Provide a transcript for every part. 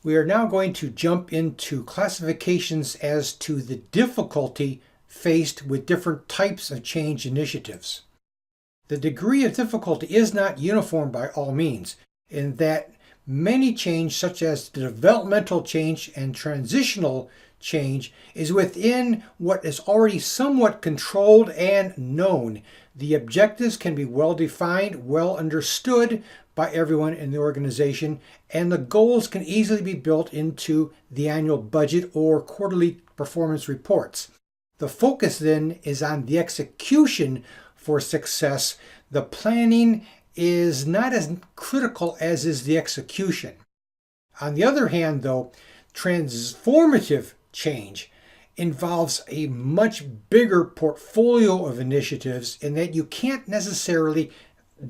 We are now going to jump into classifications as to the difficulty faced with different types of change initiatives. The degree of difficulty is not uniform by all means, in that many change, such as the developmental change and transitional change, is within what is already somewhat controlled and known. The objectives can be well defined, well understood by everyone in the organization, and the goals can easily be built into the annual budget or quarterly performance reports. The focus then is on the execution for success. The planning is not as critical as is the execution. On the other hand, though, transformative change involves a much bigger portfolio of initiatives in that you can't necessarily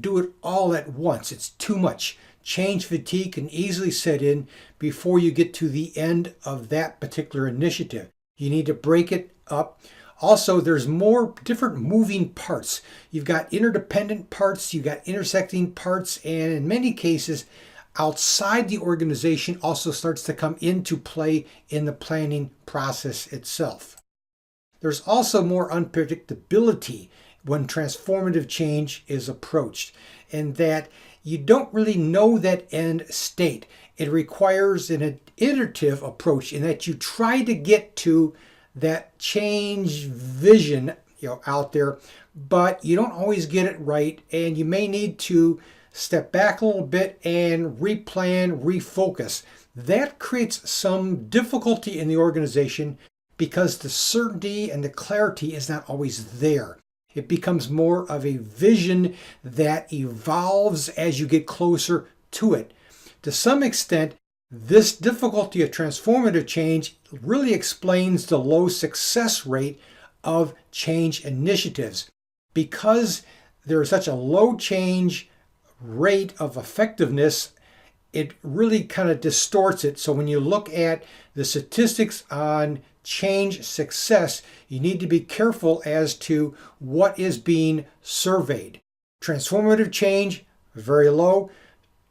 do it all at once. It's too much. Change fatigue can easily set in before you get to the end of that particular initiative. You need to break it up. Also, there's more different moving parts. You've got interdependent parts, you've got intersecting parts, and in many cases, outside the organization also starts to come into play in the planning process itself. There's also more unpredictability when transformative change is approached, in that you don't really know that end state. It requires an iterative approach in that you try to get to that change vision out there, but you don't always get it right, and you may need to step back a little bit and replan, refocus. That creates some difficulty in the organization because the certainty and the clarity is not always there. It becomes more of a vision that evolves as you get closer to it. To some extent, this difficulty of transformative change really explains the low success rate of change initiatives. Because there is such a low change rate of effectiveness, it really kind of distorts it. So when you look at the statistics on change success, you need to be careful as to what is being surveyed. Transformative change, very low.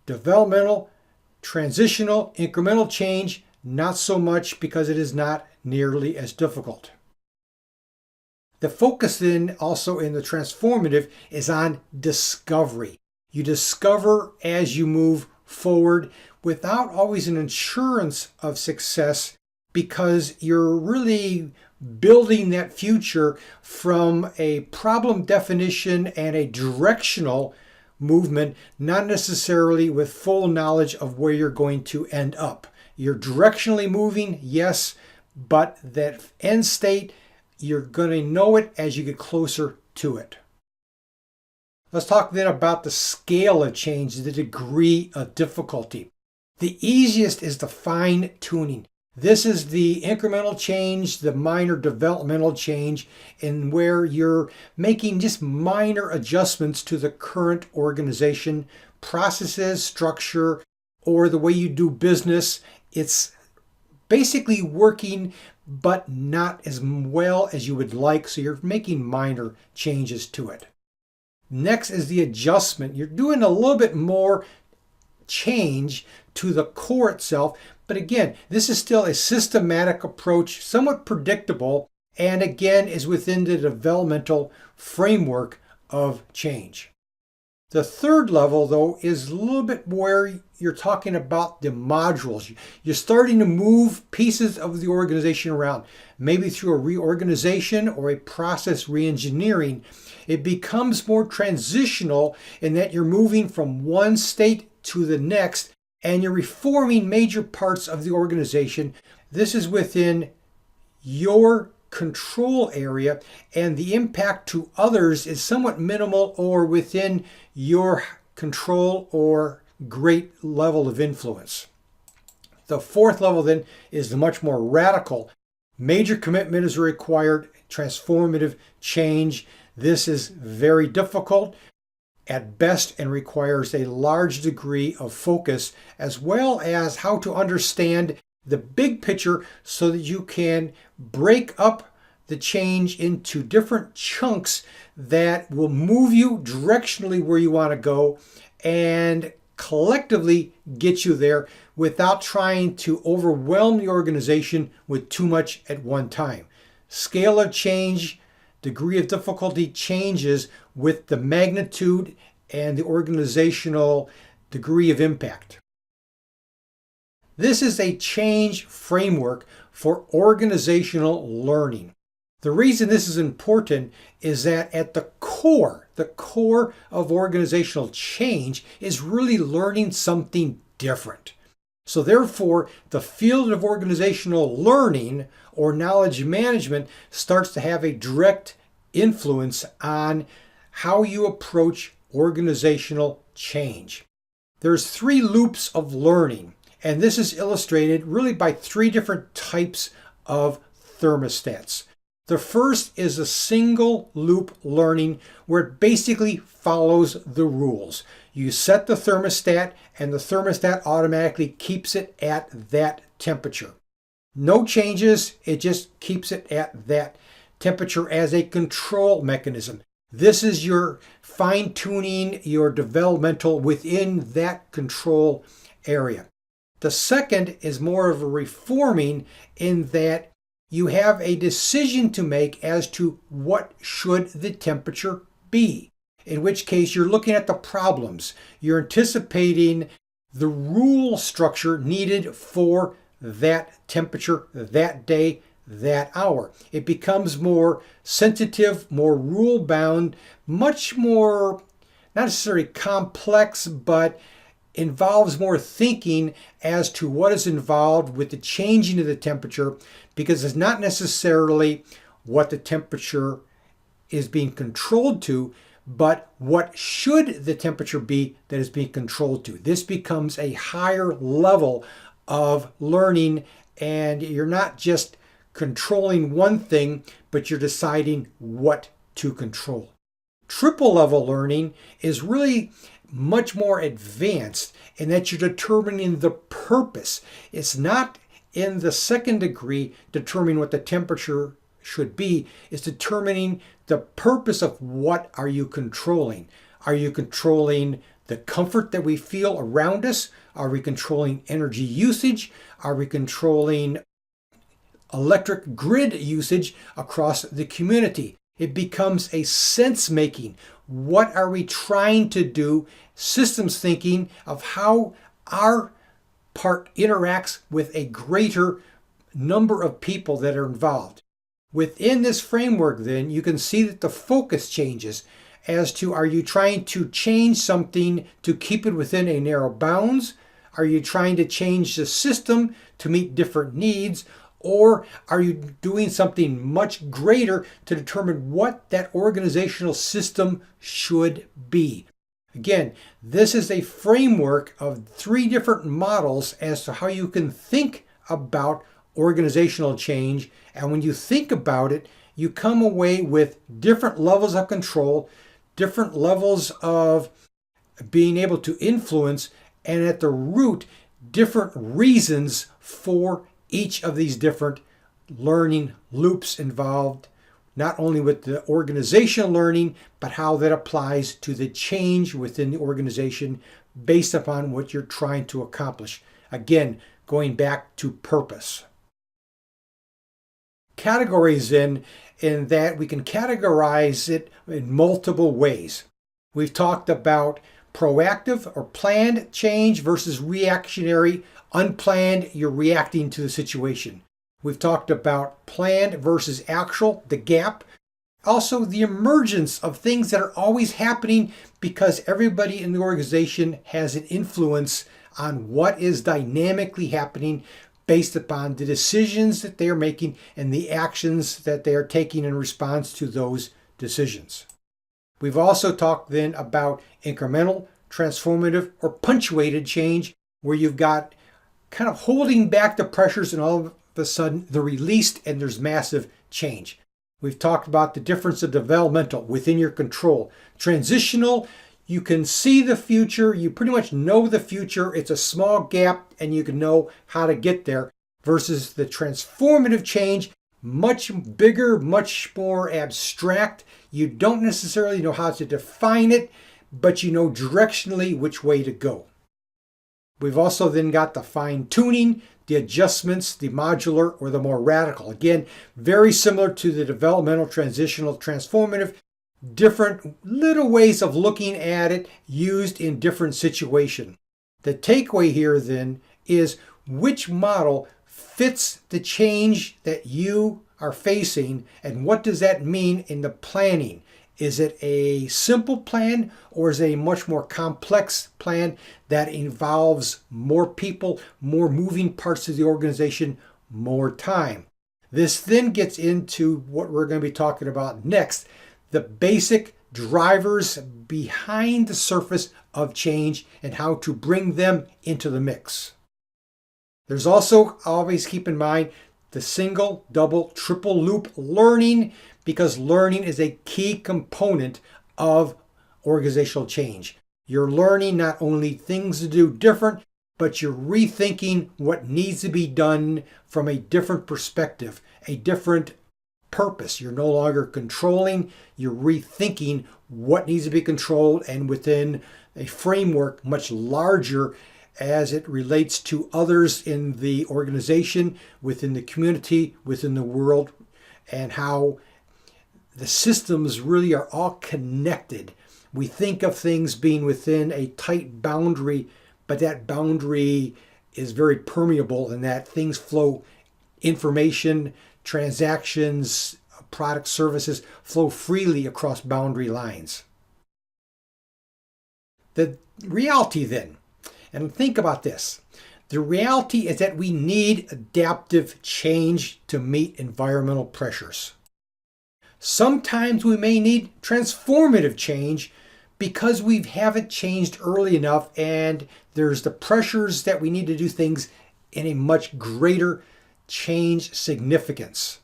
Developmental, transitional, incremental change, not so much because it is not nearly as difficult. The focus then also in the transformative is on discovery. You discover as you move forward without always an assurance of success, because you're really building that future from a problem definition and a directional movement, not necessarily with full knowledge of where you're going to end up. You're directionally moving, yes, but that end state, you're going to know it as you get closer to it. Let's talk then about the scale of change, the degree of difficulty. The easiest is the fine tuning. This is the incremental change, the minor developmental change, and where you're making just minor adjustments to the current organization, processes, structure, or the way you do business. It's basically working, but not as well as you would like, so you're making minor changes to it. Next is the adjustment. You're doing a little bit more change to the core itself, but again, this is still a systematic approach, somewhat predictable, and again is within the developmental framework of change. The third level, though, is a little bit where you're talking about the modules. You're starting to move pieces of the organization around, maybe through a reorganization or a process reengineering. It becomes more transitional in that you're moving from one state to the next, and you're reforming major parts of the organization. This is within your control area, and the impact to others is somewhat minimal or within your control or great level of influence. The fourth level then is the much more radical. Major commitment is required, transformative change. This is very difficult at best and requires a large degree of focus, as well as how to understand the big picture so that you can break up the change into different chunks that will move you directionally where you want to go and collectively get you there without trying to overwhelm the organization with too much at one time. Scale of change, degree of difficulty changes with the magnitude and the organizational degree of impact. This is a change framework for organizational learning. The reason this is important is that at the core of organizational change is really learning something different. So therefore, the field of organizational learning or knowledge management starts to have a direct influence on how you approach organizational change. There's 3 loops of learning, and this is illustrated really by 3 different types of thermostats. The first is a single loop learning where it basically follows the rules. You set the thermostat and the thermostat automatically keeps it at that temperature. No changes, it just keeps it at that temperature as a control mechanism. This is your fine-tuning, your developmental within that control area. The second is more of a reforming in that you have a decision to make as to what should the temperature be. In which case you're looking at the problems. You're anticipating the rule structure needed for that temperature, that day, that hour. It becomes more sensitive, more rule-bound, much more, not necessarily complex, but involves more thinking as to what is involved with the changing of the temperature, because it's not necessarily what the temperature is being controlled to, but what should the temperature be that is being controlled to. This becomes a higher level of learning, and you're not just controlling one thing, but you're deciding what to control. Triple level learning is really much more advanced in that you're determining the purpose. It's not in the second degree determining what the temperature should be. It's determining the purpose of what are you controlling. Are you controlling the comfort that we feel around us? Are we controlling energy usage? Are we controlling electric grid usage across the community? It becomes a sense making. What are we trying to do? Systems thinking of how our part interacts with a greater number of people that are involved. Within this framework, then, you can see that the focus changes as to, are you trying to change something to keep it within a narrow bounds? Are you trying to change the system to meet different needs? Or are you doing something much greater to determine what that organizational system should be? Again, this is a framework of 3 different models as to how you can think about organizational change. And when you think about it, you come away with different levels of control, different levels of being able to influence, and at the root, different reasons for each of these different learning loops involved, not only with the organizational learning, but how that applies to the change within the organization based upon what you're trying to accomplish. Again, going back to purpose. Categories in that we can categorize it in multiple ways. We've talked about proactive or planned change versus reactionary, unplanned, you're reacting to the situation. We've talked about planned versus actual, the gap. Also, the emergence of things that are always happening because everybody in the organization has an influence on what is dynamically happening based upon the decisions that they are making and the actions that they are taking in response to those decisions. We've also talked then about incremental, transformative, or punctuated change, where you've got kind of holding back the pressures and all of a sudden they're released and there's massive change. We've talked about the difference of developmental within your control. Transitional, you can see the future, you pretty much know the future, it's a small gap and you can know how to get there, versus the transformative change, much bigger, much more abstract. You don't necessarily know how to define it, but you know directionally which way to go. We've also then got the fine-tuning, the adjustments, the modular, or the more radical. Again, very similar to the developmental, transitional, transformative, different little ways of looking at it used in different situations. The takeaway here then is which model fits the change that you are facing, and what does that mean in the planning? Is it a simple plan, or is it a much more complex plan that involves more people, more moving parts of the organization, more time? This then gets into what we're going to be talking about next, the basic drivers behind the surface of change and how to bring them into the mix. There's also, always keep in mind, the single, double, triple loop learning, because learning is a key component of organizational change. You're learning not only things to do different, but you're rethinking what needs to be done from a different perspective, a different purpose. You're no longer controlling, you're rethinking what needs to be controlled, and within a framework much larger as it relates to others in the organization, within the community, within the world, and how the systems really are all connected. We think of things being within a tight boundary, but that boundary is very permeable in that things flow, information, transactions, product, services flow freely across boundary lines. The reality then, and think about this, the reality is that we need adaptive change to meet environmental pressures. Sometimes we may need transformative change because we haven't changed early enough, and there's the pressures that we need to do things in a much greater change significance.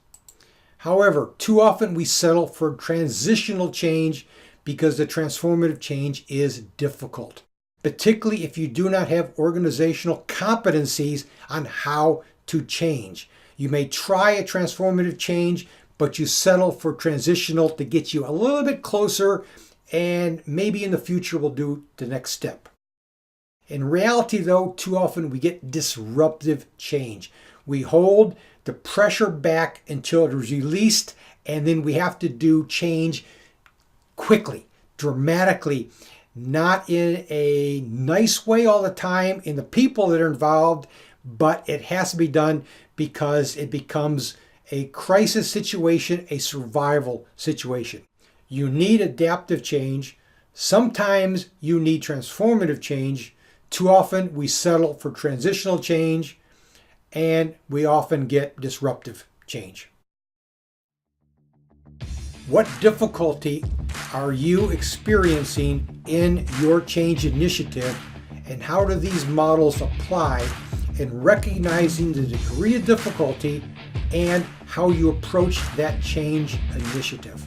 However, too often we settle for transitional change because the transformative change is difficult, particularly if you do not have organizational competencies on how to change. You may try a transformative change, but you settle for transitional to get you a little bit closer, and maybe in the future we'll do the next step. In reality, though, too often we get disruptive change. We hold the pressure back until it is released, and then we have to do change quickly, dramatically, not in a nice way all the time in the people that are involved, but it has to be done because it becomes a crisis situation, a survival situation. You need adaptive change. Sometimes you need transformative change. Too often we settle for transitional change, and we often get disruptive change. What difficulty are you experiencing in your change initiative, and how do these models apply in recognizing the degree of difficulty and how you approach that change initiative?